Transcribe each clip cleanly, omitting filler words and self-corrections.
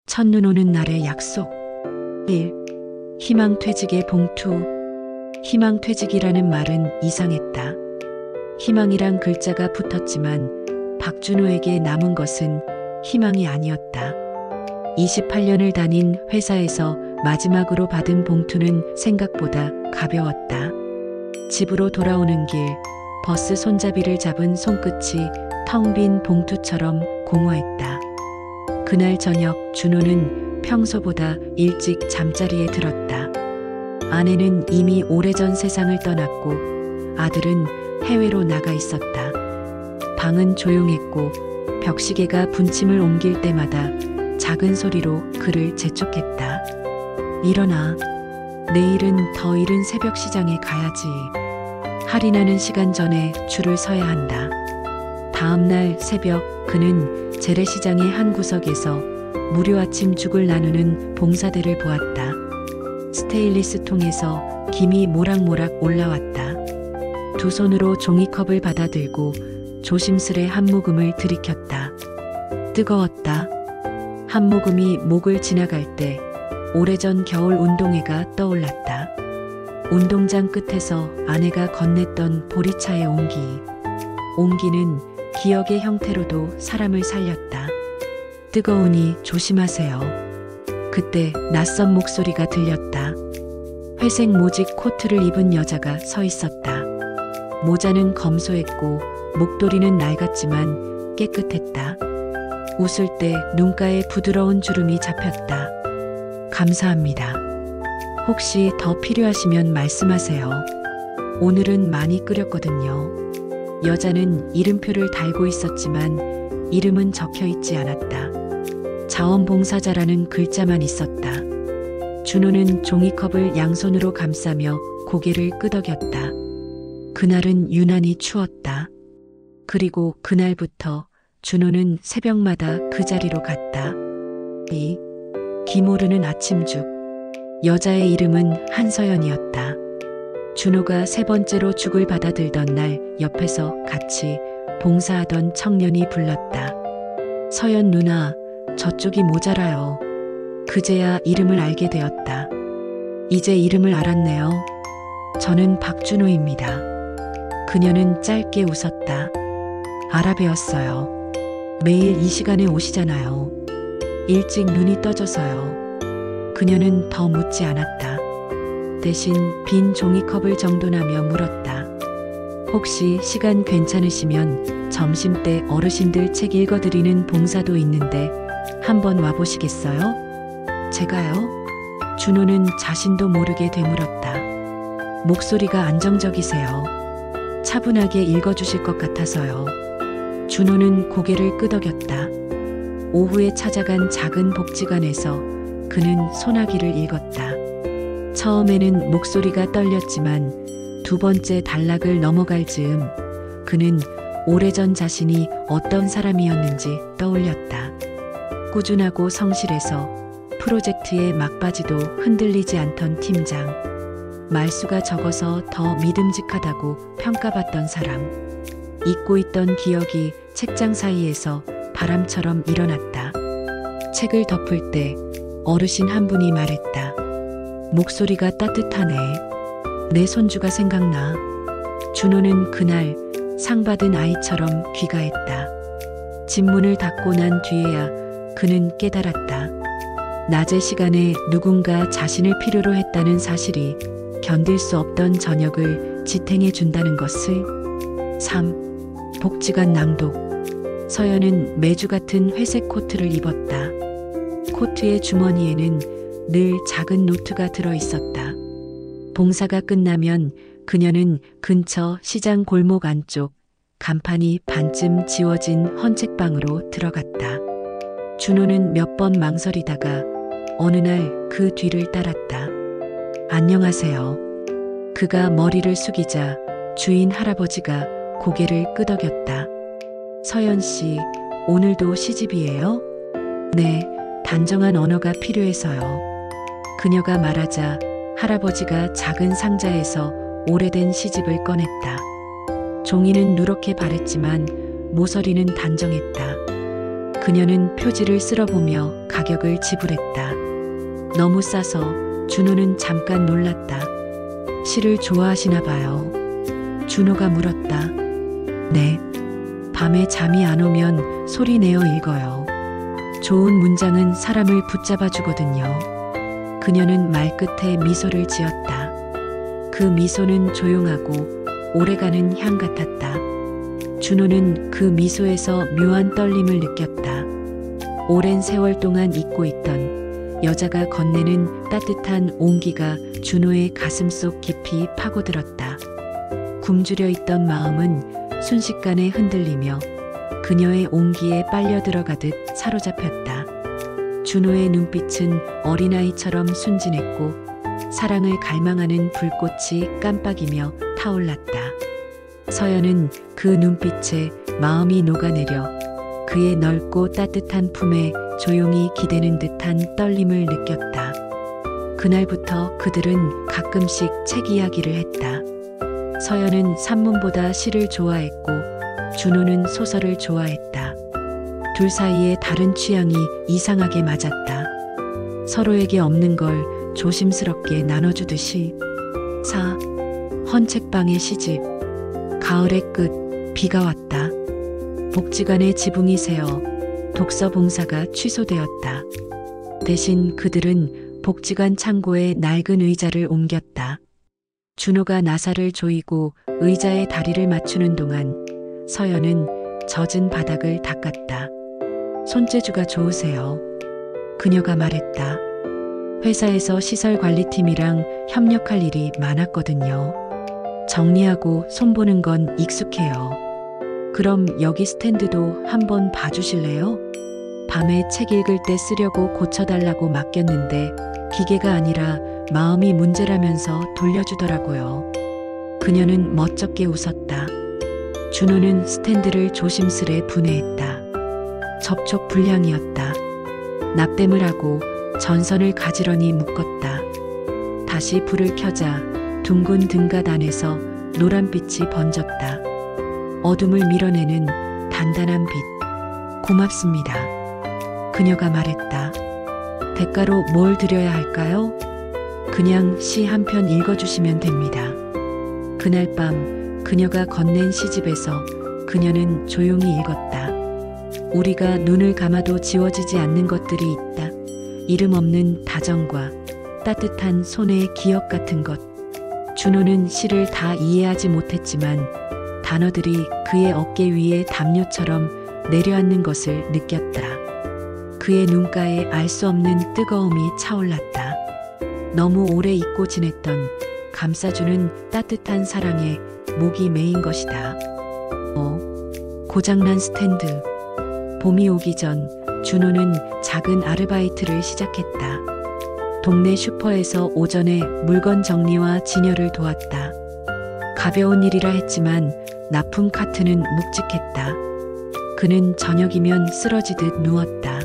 첫눈 오는 날의 약속. 1. 희망퇴직의 봉투. 희망퇴직이라는 말은 이상했다. 희망이란 글자가 붙었지만 박준호에게 남은 것은 희망이 아니었다. 28년을 다닌 회사에서 마지막으로 받은 봉투는 생각보다 가벼웠다. 집으로 돌아오는 길, 버스 손잡이를 잡은 손끝이 텅 빈 봉투처럼 공허했다. 그날 저녁 준호는 평소보다 일찍 잠자리에 들었다. 아내는 이미 오래전 세상을 떠났고 아들은 해외로 나가 있었다. 방은 조용했고 벽시계가 분침을 옮길 때마다 작은 소리로 그를 재촉했다. 일어나. 내일은 더 이른 새벽 시장에 가야지. 할인하는 시간 전에 줄을 서야 한다. 다음 날 새벽 그는 재래시장의 한 구석에서 무료 아침 죽을 나누는 봉사대를 보았다. 스테인리스 통에서 김이 모락모락 올라왔다. 두 손으로 종이컵을 받아들고 조심스레 한 모금을 들이켰다. 뜨거웠다. 한 모금이 목을 지나갈 때 오래전 겨울 운동회가 떠올랐다. 운동장 끝에서 아내가 건넸던 보리차의 온기. 온기는 기억의 형태로도 사람을 살렸다. 뜨거우니 조심하세요. 그때 낯선 목소리가 들렸다. 회색 모직 코트를 입은 여자가 서 있었다. 모자는 검소했고 목도리는 낡았지만 깨끗했다. 웃을 때 눈가에 부드러운 주름이 잡혔다. 감사합니다. 혹시 더 필요하시면 말씀하세요. 오늘은 많이 끓였거든요. 여자는 이름표를 달고 있었지만 이름은 적혀 있지 않았다. 자원봉사자라는 글자만 있었다. 준호는 종이컵을 양손으로 감싸며 고개를 끄덕였다. 그날은 유난히 추웠다. 그리고 그날부터 준호는 새벽마다 그 자리로 갔다. 기모르는 아침죽. 여자의 이름은 한서연이었다. 준호가 세 번째로 죽을 받아들던 날 옆에서 같이 봉사하던 청년이 불렀다. 서연 누나, 저쪽이 모자라요. 그제야 이름을 알게 되었다. 이제 이름을 알았네요. 저는 박준호입니다. 그녀는 짧게 웃었다. 알아배웠어요. 매일 이 시간에 오시잖아요. 일찍 눈이 떠져서요. 그녀는 더 묻지 않았다. 대신 빈 종이컵을 정돈하며 물었다. 혹시 시간 괜찮으시면 점심때 어르신들 책 읽어드리는 봉사도 있는데 한번 와보시겠어요? 제가요? 준호는 자신도 모르게 되물었다. 목소리가 안정적이세요. 차분하게 읽어주실 것 같아서요. 준호는 고개를 끄덕였다. 오후에 찾아간 작은 복지관에서 그는 소나기를 읽었다. 처음에는 목소리가 떨렸지만 두 번째 단락을 넘어갈 즈음 그는 오래전 자신이 어떤 사람이었는지 떠올렸다. 꾸준하고 성실해서 프로젝트의 막바지도 흔들리지 않던 팀장. 말수가 적어서 더 믿음직하다고 평가받던 사람. 잊고 있던 기억이 책장 사이에서 바람처럼 일어났다. 책을 덮을 때 어르신 한 분이 말했다. 목소리가 따뜻하네. 내 손주가 생각나. 준호는 그날 상 받은 아이처럼 귀가했다. 집문을 닫고 난 뒤에야 그는 깨달았다. 낮의 시간에 누군가 자신을 필요로 했다는 사실이 견딜 수 없던 저녁을 지탱해 준다는 것을. 3. 복지관 낭독. 서연은 매주 같은 회색 코트를 입었다. 코트의 주머니에는 늘 작은 노트가 들어 있었다. 봉사가 끝나면 그녀는 근처 시장 골목 안쪽 간판이 반쯤 지워진 헌책방으로 들어갔다. 준호는 몇 번 망설이다가 어느 날 그 뒤를 따랐다. 안녕하세요. 그가 머리를 숙이자 주인 할아버지가 고개를 끄덕였다. 서연 씨, 오늘도 시집이에요? 네, 단정한 언어가 필요해서요. 그녀가 말하자 할아버지가 작은 상자에서 오래된 시집을 꺼냈다. 종이는 누렇게 바랬지만 모서리는 단정했다. 그녀는 표지를 쓸어보며 가격을 지불했다. 너무 싸서 준호는 잠깐 놀랐다. 시를 좋아하시나 봐요. 준호가 물었다. 네. 밤에 잠이 안 오면 소리 내어 읽어요. 좋은 문장은 사람을 붙잡아 주거든요. 그녀는 말끝에 미소를 지었다. 그 미소는 조용하고 오래가는 향 같았다. 준호는 그 미소에서 묘한 떨림을 느꼈다. 오랜 세월 동안 잊고 있던 여자가 건네는 따뜻한 온기가 준호의 가슴속 깊이 파고들었다. 굶주려 있던 마음은 순식간에 흔들리며 그녀의 온기에 빨려 들어가듯 사로잡혔다. 준호의 눈빛은 어린아이처럼 순진했고 사랑을 갈망하는 불꽃이 깜빡이며 타올랐다. 서연은 그 눈빛에 마음이 녹아내려 그의 넓고 따뜻한 품에 조용히 기대는 듯한 떨림을 느꼈다. 그날부터 그들은 가끔씩 책 이야기를 했다. 서연은 산문보다 시를 좋아했고 준호는 소설을 좋아했다. 둘 사이에 다른 취향이 이상하게 맞았다. 서로에게 없는 걸 조심스럽게 나눠주듯이. 헌책방의 시집. 가을의 끝, 비가 왔다. 복지관의 지붕이 새어 독서 봉사가 취소되었다. 대신 그들은 복지관 창고에 낡은 의자를 옮겼다. 준호가 나사를 조이고 의자에 다리를 맞추는 동안 서연은 젖은 바닥을 닦았다. 손재주가 좋으세요. 그녀가 말했다. 회사에서 시설관리팀이랑 협력할 일이 많았거든요. 정리하고 손보는 건 익숙해요. 그럼 여기 스탠드도 한번 봐주실래요? 밤에 책 읽을 때 쓰려고 고쳐달라고 맡겼는데 기계가 아니라 마음이 문제라면서 돌려주더라고요. 그녀는 멋쩍게 웃었다. 준호는 스탠드를 조심스레 분해했다. 접촉 불량이었다. 납땜을 하고 전선을 가지런히 묶었다. 다시 불을 켜자 둥근 등갓 안에서 노란빛이 번졌다. 어둠을 밀어내는 단단한 빛. 고맙습니다. 그녀가 말했다. 대가로 뭘 드려야 할까요? 그냥 시 한 편 읽어주시면 됩니다. 그날 밤 그녀가 건넨 시집에서 그녀는 조용히 읽었다. 우리가 눈을 감아도 지워지지 않는 것들이 있다. 이름 없는 다정과 따뜻한 손의 기억 같은 것. 준호는 시를 다 이해하지 못했지만 단어들이 그의 어깨 위에 담요처럼 내려앉는 것을 느꼈다. 그의 눈가에 알 수 없는 뜨거움이 차올랐다. 너무 오래 잊고 지냈던 감싸주는 따뜻한 사랑에 목이 메인 것이다. 고장난 스탠드. 봄이 오기 전 준호는 작은 아르바이트를 시작했다. 동네 슈퍼에서 오전에 물건 정리와 진열을 도왔다. 가벼운 일이라 했지만 납품 카트는 묵직했다. 그는 저녁이면 쓰러지듯 누웠다.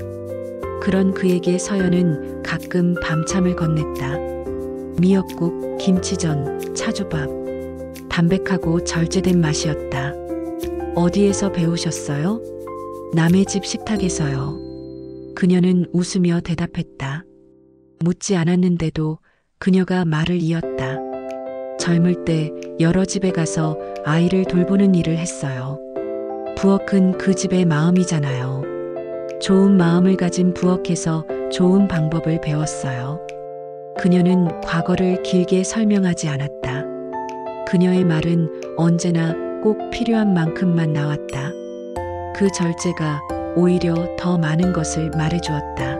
그런 그에게 서연은 가끔 밤참을 건넸다. 미역국, 김치전, 차주밥. 담백하고 절제된 맛이었다. 어디에서 배우셨어요? 남의 집 식탁에서요. 그녀는 웃으며 대답했다. 묻지 않았는데도 그녀가 말을 이었다. 젊을 때 여러 집에 가서 아이를 돌보는 일을 했어요. 부엌은 그 집의 마음이잖아요. 좋은 마음을 가진 부엌에서 좋은 방법을 배웠어요. 그녀는 과거를 길게 설명하지 않았다. 그녀의 말은 언제나 꼭 필요한 만큼만 나왔다. 그 절제가 오히려 더 많은 것을 말해주었다.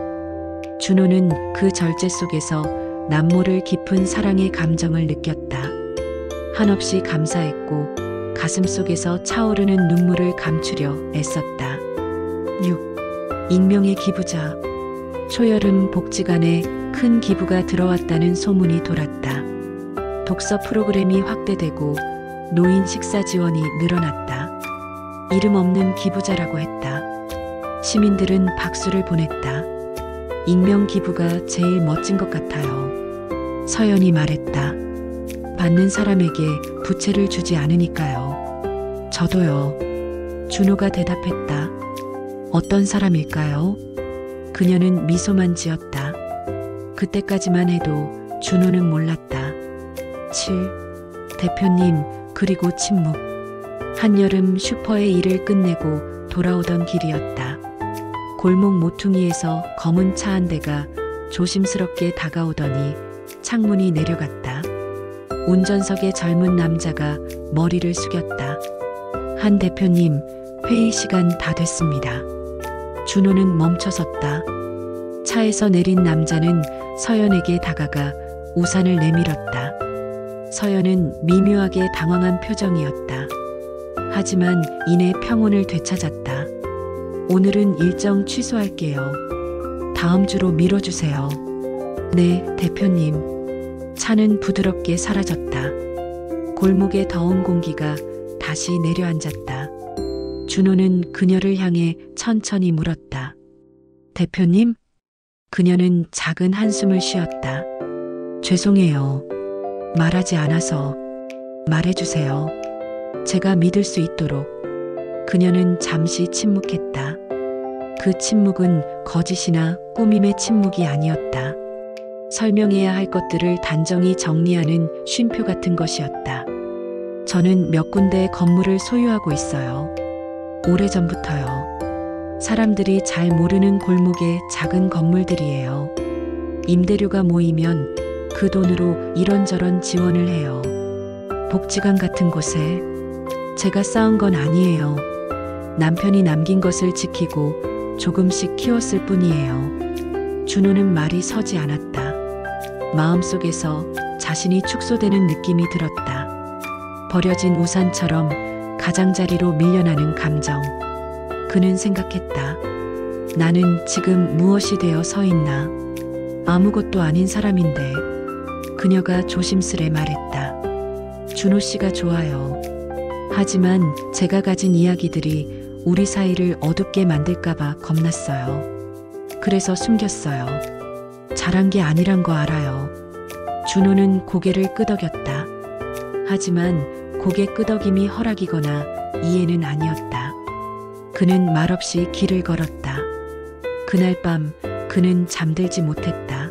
준호는 그 절제 속에서 남모를 깊은 사랑의 감정을 느꼈다. 한없이 감사했고 가슴 속에서 차오르는 눈물을 감추려 애썼다. 6. 익명의 기부자. 초여름 복지관에 큰 기부가 들어왔다는 소문이 돌았다. 독서 프로그램이 확대되고 노인 식사 지원이 늘어났다. 이름 없는 기부자라고 했다. 시민들은 박수를 보냈다. 익명 기부가 제일 멋진 것 같아요. 서연이 말했다. 받는 사람에게 부채를 주지 않으니까요. 저도요. 준호가 대답했다. 어떤 사람일까요? 그녀는 미소만 지었다. 그때까지만 해도 준호는 몰랐다. 7. 대표님, 그리고 침묵. 한여름 슈퍼의 일을 끝내고 돌아오던 길이었다. 골목 모퉁이에서 검은 차 한 대가 조심스럽게 다가오더니 창문이 내려갔다. 운전석에 젊은 남자가 머리를 숙였다. 한 대표님, 회의 시간 다 됐습니다. 준호는 멈춰섰다. 차에서 내린 남자는 서연에게 다가가 우산을 내밀었다. 서연은 미묘하게 당황한 표정이었다. 하지만 이내 평온을 되찾았다. 오늘은 일정 취소할게요. 다음 주로 미뤄주세요. 네, 대표님. 차는 부드럽게 사라졌다. 골목의 더운 공기가 다시 내려앉았다. 준호는 그녀를 향해 천천히 물었다. 대표님? 그녀는 작은 한숨을 쉬었다. 죄송해요. 말하지 않아서. 말해주세요. 제가 믿을 수 있도록. 그녀는 잠시 침묵했다. 그 침묵은 거짓이나 꾸밈의 침묵이 아니었다. 설명해야 할 것들을 단정히 정리하는 쉼표 같은 것이었다. 저는 몇 군데 건물을 소유하고 있어요. 오래전부터요. 사람들이 잘 모르는 골목의 작은 건물들이에요. 임대료가 모이면 그 돈으로 이런저런 지원을 해요. 복지관 같은 곳에. 제가 쌓은 건 아니에요. 남편이 남긴 것을 지키고 조금씩 키웠을 뿐이에요. 준호는 말이 서지 않았다. 마음속에서 자신이 축소되는 느낌이 들었다. 버려진 우산처럼 가장자리로 밀려나는 감정. 그는 생각했다. 나는 지금 무엇이 되어 서 있나? 아무것도 아닌 사람인데. 그녀가 조심스레 말했다. 준호 씨가 좋아요. 하지만 제가 가진 이야기들이 우리 사이를 어둡게 만들까봐 겁났어요. 그래서 숨겼어요. 잘한 게 아니란 거 알아요. 준호는 고개를 끄덕였다. 하지만 고개 끄덕임이 허락이거나 이해는 아니었다. 그는 말없이 길을 걸었다. 그날 밤 그는 잠들지 못했다.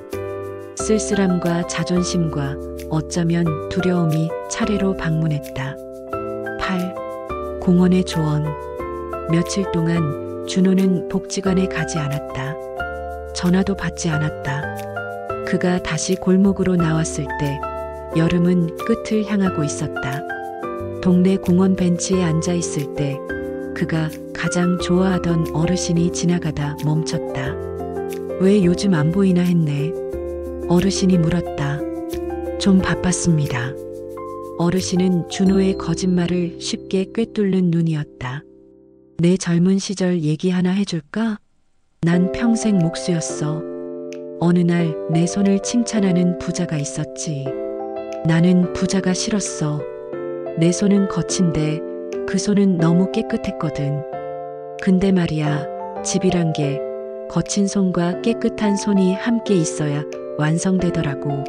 쓸쓸함과 자존심과 어쩌면 두려움이 차례로 방문했다. 8. 공원의 조언. 며칠 동안 준호는 복지관에 가지 않았다. 전화도 받지 않았다. 그가 다시 골목으로 나왔을 때 여름은 끝을 향하고 있었다. 동네 공원 벤치에 앉아 있을 때 그가 가장 좋아하던 어르신이 지나가다 멈췄다. 왜 요즘 안 보이나 했네. 어르신이 물었다. 좀 바빴습니다. 어르신은 준호의 거짓말을 쉽게 꿰뚫는 눈이었다. 내 젊은 시절 얘기 하나 해줄까? 난 평생 목수였어. 어느 날 내 손을 칭찬하는 부자가 있었지. 나는 부자가 싫었어. 내 손은 거친데 그 손은 너무 깨끗했거든. 근데 말이야, 집이란 게 거친 손과 깨끗한 손이 함께 있어야 완성되더라고.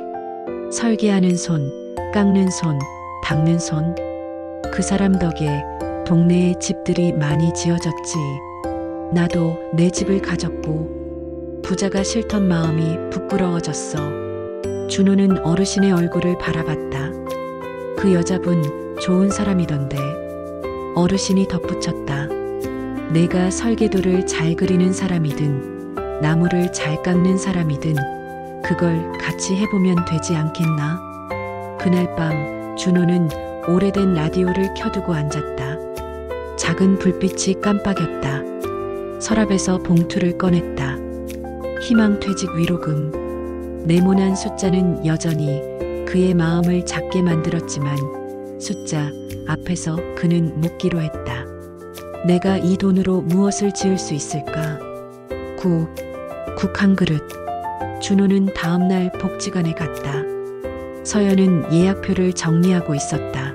설계하는 손, 깎는 손, 닦는 손. 그 사람 덕에 동네에 집들이 많이 지어졌지. 나도 내 집을 가졌고 부자가 싫던 마음이 부끄러워졌어. 준호는 어르신의 얼굴을 바라봤다. 그 여자분 좋은 사람이던데. 어르신이 덧붙였다. 내가 설계도를 잘 그리는 사람이든 나무를 잘 깎는 사람이든 그걸 같이 해보면 되지 않겠나? 그날 밤 준호는 오래된 라디오를 켜두고 앉았다. 작은 불빛이 깜빡였다. 서랍에서 봉투를 꺼냈다. 희망퇴직 위로금. 네모난 숫자는 여전히 그의 마음을 작게 만들었지만 숫자 앞에서 그는 묻기로 했다. 내가 이 돈으로 무엇을 지을 수 있을까? 국 한 그릇. 준호는 다음날 복지관에 갔다. 서연은 예약표를 정리하고 있었다.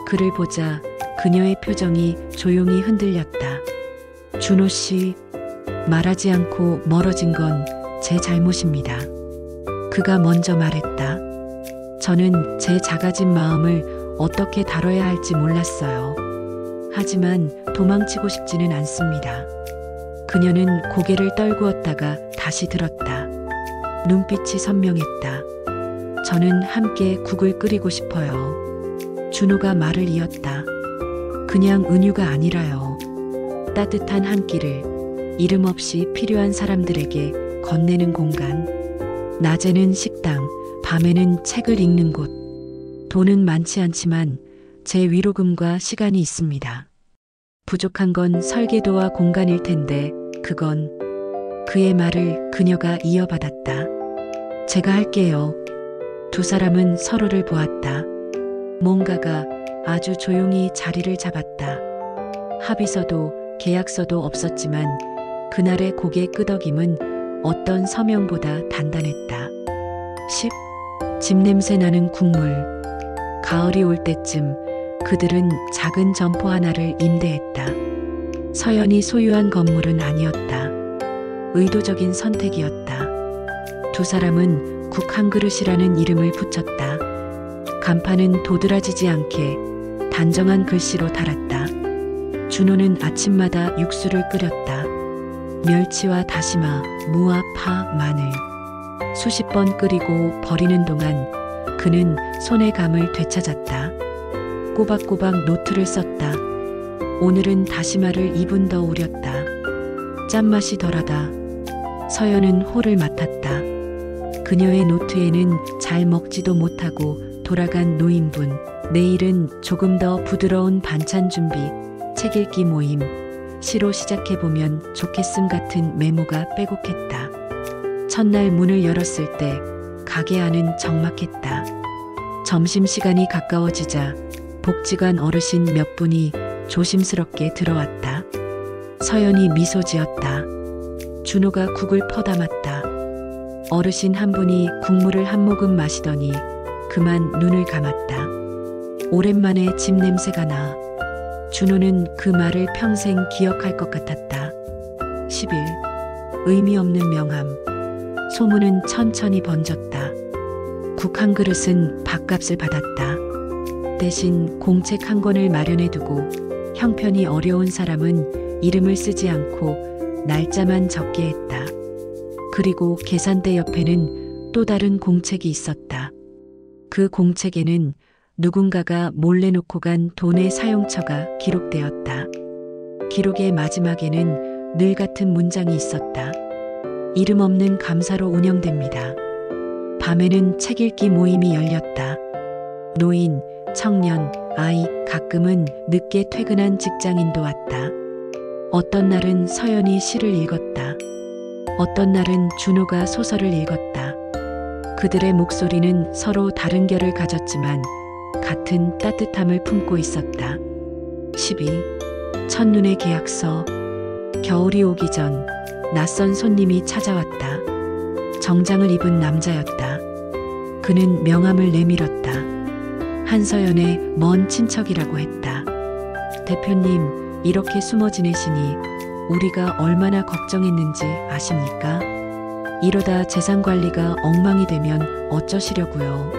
그를 보자 그녀의 표정이 조용히 흔들렸다. 준호 씨, 말하지 않고 멀어진 건 제 잘못입니다. 그가 먼저 말했다. 저는 제 작아진 마음을 어떻게 다뤄야 할지 몰랐어요. 하지만 도망치고 싶지는 않습니다. 그녀는 고개를 떨구었다가 다시 들었다. 눈빛이 선명했다. 저는 함께 국을 끓이고 싶어요. 준호가 말을 이었다. 그냥 은유가 아니라요. 따뜻한 한 끼를 이름 없이 필요한 사람들에게 건네는 공간. 낮에는 식당, 밤에는 책을 읽는 곳. 돈은 많지 않지만 제 위로금과 시간이 있습니다. 부족한 건 설계도와 공간일 텐데 그건 그의 말을 그녀가 이어받았다. 제가 할게요. 두 사람은 서로를 보았다. 뭔가가 아주 조용히 자리를 잡았다. 합의서도 계약서도 없었지만 그날의 고개 끄덕임은 어떤 서명보다 단단했다. 10. 집 냄새 나는 국물. 가을이 올 때쯤 그들은 작은 점포 하나를 임대했다. 서연이 소유한 건물은 아니었다. 의도적인 선택이었다. 두 사람은 국 한 그릇이라는 이름을 붙였다. 간판은 도드라지지 않게 단정한 글씨로 달았다. 준호는 아침마다 육수를 끓였다. 멸치와 다시마, 무와 파, 마늘. 수십 번 끓이고 버리는 동안 그는 손의 감을 되찾았다. 꼬박꼬박 노트를 썼다. 오늘은 다시마를 2분 더 우렸다. 짠맛이 덜하다. 서연은 호를 맡았다. 그녀의 노트에는 잘 먹지도 못하고 돌아간 노인분, 내일은 조금 더 부드러운 반찬 준비, 책 읽기 모임, 시로 시작해보면 좋겠음 같은 메모가 빼곡했다. 첫날 문을 열었을 때 가게 안은 적막했다. 점심시간이 가까워지자 복지관 어르신 몇 분이 조심스럽게 들어왔다. 서연이 미소 지었다. 준호가 국을 퍼담았다. 어르신 한 분이 국물을 한 모금 마시더니 그만 눈을 감았다. 오랜만에 집 냄새가 나. 준호는 그 말을 평생 기억할 것 같았다. 10일. 의미 없는 명함. 소문은 천천히 번졌다. 국 한 그릇은 밥값을 받았다. 대신 공책 한 권을 마련해 두고 형편이 어려운 사람은 이름을 쓰지 않고 날짜만 적게 했다. 그리고 계산대 옆에는 또 다른 공책이 있었다. 그 공책에는 누군가가 몰래 놓고 간 돈의 사용처가 기록되었다. 기록의 마지막에는 늘 같은 문장이 있었다. 이름 없는 감사로 운영됩니다. 밤에는 책 읽기 모임이 열렸다. 노인, 청년, 아이, 가끔은 늦게 퇴근한 직장인도 왔다. 어떤 날은 서연이 시를 읽었다. 어떤 날은 준호가 소설을 읽었다. 그들의 목소리는 서로 다른 결을 가졌지만 같은 따뜻함을 품고 있었다. 12. 첫눈의 계약서. 겨울이 오기 전 낯선 손님이 찾아왔다. 정장을 입은 남자였다. 그는 명함을 내밀었다. 한서연의 먼 친척이라고 했다. 대표님, 이렇게 숨어 지내시니 우리가 얼마나 걱정했는지 아십니까? 이러다 재산 관리가 엉망이 되면 어쩌시려고요.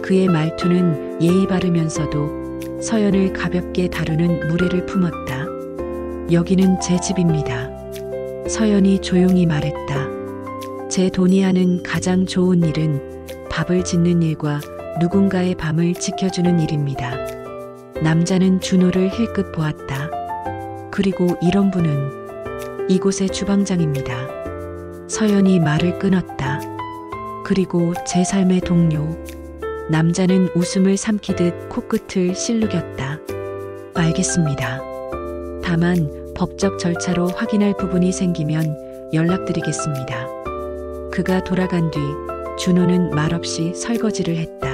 그의 말투는 예의 바르면서도 서연을 가볍게 다루는 무례를 품었다. 여기는 제 집입니다. 서연이 조용히 말했다. 제 돈이 하는 가장 좋은 일은 밥을 짓는 일과 누군가의 밤을 지켜주는 일입니다. 남자는 준호를 힐끗 보았다. 그리고 이런 분은 이곳의 주방장입니다. 서연이 말을 끊었다. 그리고 제 삶의 동료. 남자는 웃음을 삼키듯 코끝을 실룩였다. 알겠습니다. 다만 법적 절차로 확인할 부분이 생기면 연락드리겠습니다. 그가 돌아간 뒤 준호는 말없이 설거지를 했다.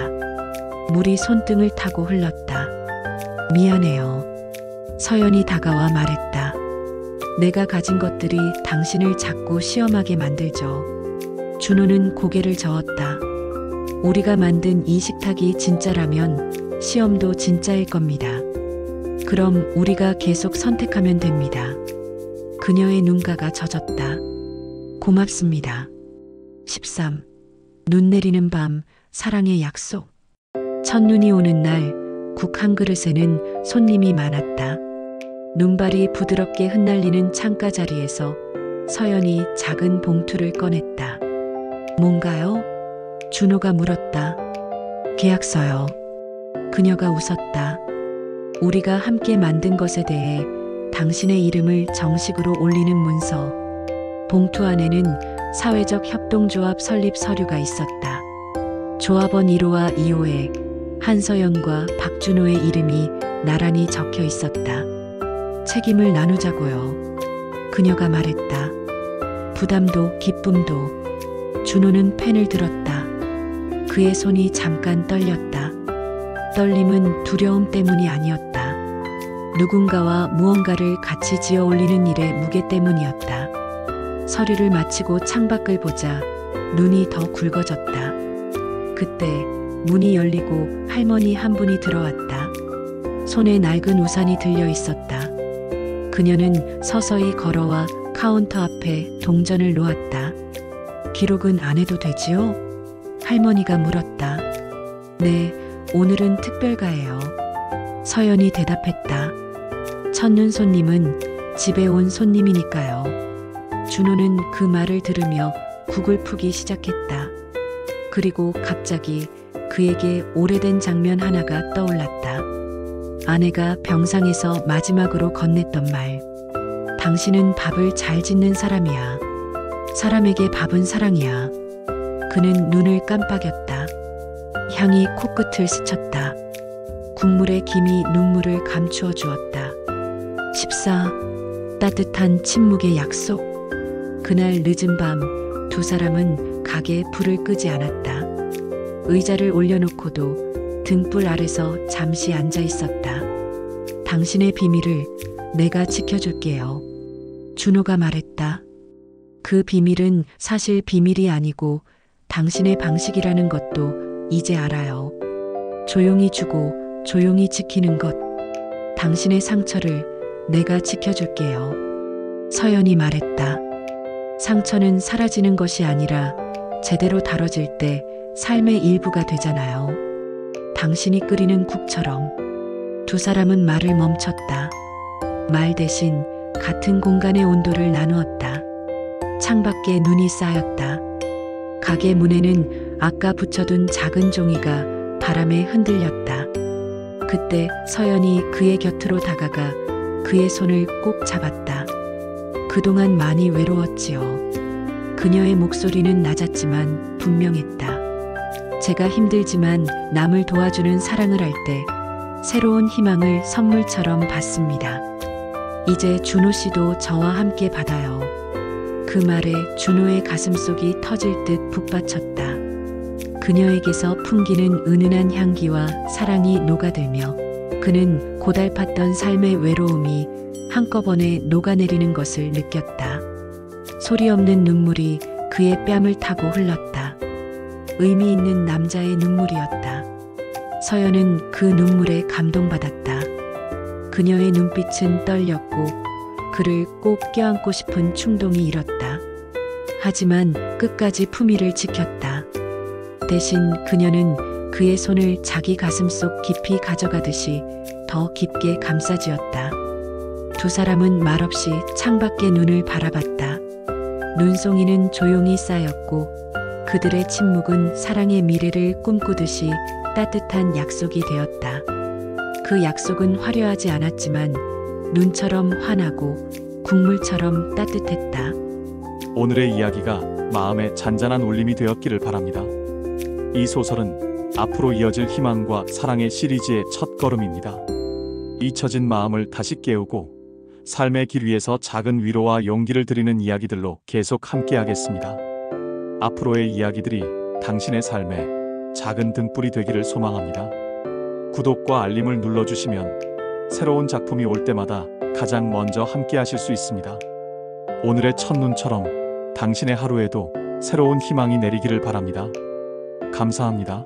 물이 손등을 타고 흘렀다. 미안해요. 서연이 다가와 말했다. 내가 가진 것들이 당신을 자꾸 시험하게 만들죠. 준호는 고개를 저었다. 우리가 만든 이 식탁이 진짜라면 시험도 진짜일 겁니다. 그럼 우리가 계속 선택하면 됩니다. 그녀의 눈가가 젖었다. 고맙습니다. 13. 눈 내리는 밤, 사랑의 약속. 첫눈이 오는 날, 국 한 그릇에는 손님이 많았다. 눈발이 부드럽게 흩날리는 창가 자리에서 서연이 작은 봉투를 꺼냈다. 뭔가요? 준호가 물었다. 계약서요. 그녀가 웃었다. 우리가 함께 만든 것에 대해 당신의 이름을 정식으로 올리는 문서. 봉투 안에는 사회적 협동조합 설립 서류가 있었다. 조합원 1호와 2호에 한서연과 박준호의 이름이 나란히 적혀 있었다. 책임을 나누자고요. 그녀가 말했다. 부담도 기쁨도. 준호는 펜을 들었다. 그의 손이 잠깐 떨렸다. 떨림은 두려움 때문이 아니었다. 누군가와 무언가를 같이 지어 올리는 일의 무게 때문이었다. 서류를 마치고 창밖을 보자 눈이 더 굵어졌다. 그때 문이 열리고 할머니 한 분이 들어왔다. 손에 낡은 우산이 들려 있었다. 그녀는 서서히 걸어와 카운터 앞에 동전을 놓았다. 기록은 안 해도 되지요? 할머니가 물었다. 네, 오늘은 특별가예요. 서연이 대답했다. 첫눈 손님은 집에 온 손님이니까요. 준호는 그 말을 들으며 국을 푸기 시작했다. 그리고 갑자기 그에게 오래된 장면 하나가 떠올랐다. 아내가 병상에서 마지막으로 건넸던 말. 당신은 밥을 잘 짓는 사람이야. 사람에게 밥은 사랑이야. 그는 눈을 깜빡였다. 향이 코끝을 스쳤다. 국물의 김이 눈물을 감추어 주었다. 14. 따뜻한 침묵의 약속. 그날 늦은 밤 두 사람은 가게에 불을 끄지 않았다. 의자를 올려놓고도 등불 아래서 잠시 앉아 있었다. 당신의 비밀을 내가 지켜줄게요. 준호가 말했다. 그 비밀은 사실 비밀이 아니고 당신의 방식이라는 것도 이제 알아요. 조용히 주고 조용히 지키는 것. 당신의 상처를 내가 지켜줄게요. 서연이 말했다. 상처는 사라지는 것이 아니라 제대로 다뤄질 때 삶의 일부가 되잖아요. 당신이 끓이는 국처럼. 두 사람은 말을 멈췄다. 말 대신 같은 공간의 온도를 나누었다. 창밖에 눈이 쌓였다. 가게 문에는 아까 붙여둔 작은 종이가 바람에 흔들렸다. 그때 서연이 그의 곁으로 다가가 그의 손을 꼭 잡았다. 그동안 많이 외로웠지요. 그녀의 목소리는 낮았지만 분명했다. 제가 힘들지만 남을 도와주는 사랑을 할 때 새로운 희망을 선물처럼 받습니다. 이제 준호 씨도 저와 함께 받아요. 그 말에 준호의 가슴속이 터질 듯 북받쳤다. 그녀에게서 풍기는 은은한 향기와 사랑이 녹아들며 그는 고달팠던 삶의 외로움이 한꺼번에 녹아내리는 것을 느꼈다. 소리 없는 눈물이 그의 뺨을 타고 흘렀다. 의미 있는 남자의 눈물이었다. 서연은 그 눈물에 감동받았다. 그녀의 눈빛은 떨렸고 그를 꼭 껴안고 싶은 충동이 일었다. 하지만 끝까지 품위를 지켰다. 대신 그녀는 그의 손을 자기 가슴속 깊이 가져가듯이 더 깊게 감싸쥐었다. 두 사람은 말없이 창밖에 눈을 바라봤다. 눈송이는 조용히 쌓였고 그들의 침묵은 사랑의 미래를 꿈꾸듯이 따뜻한 약속이 되었다. 그 약속은 화려하지 않았지만 눈처럼 환하고 국물처럼 따뜻했다. 오늘의 이야기가 마음에 잔잔한 울림이 되었기를 바랍니다. 이 소설은 앞으로 이어질 희망과 사랑의 시리즈의 첫 걸음입니다. 잊혀진 마음을 다시 깨우고 삶의 길 위에서 작은 위로와 용기를 드리는 이야기들로 계속 함께하겠습니다. 앞으로의 이야기들이 당신의 삶에 작은 등불이 되기를 소망합니다. 구독과 알림을 눌러주시면 새로운 작품이 올 때마다 가장 먼저 함께하실 수 있습니다. 오늘의 첫눈처럼 당신의 하루에도 새로운 희망이 내리기를 바랍니다. 감사합니다.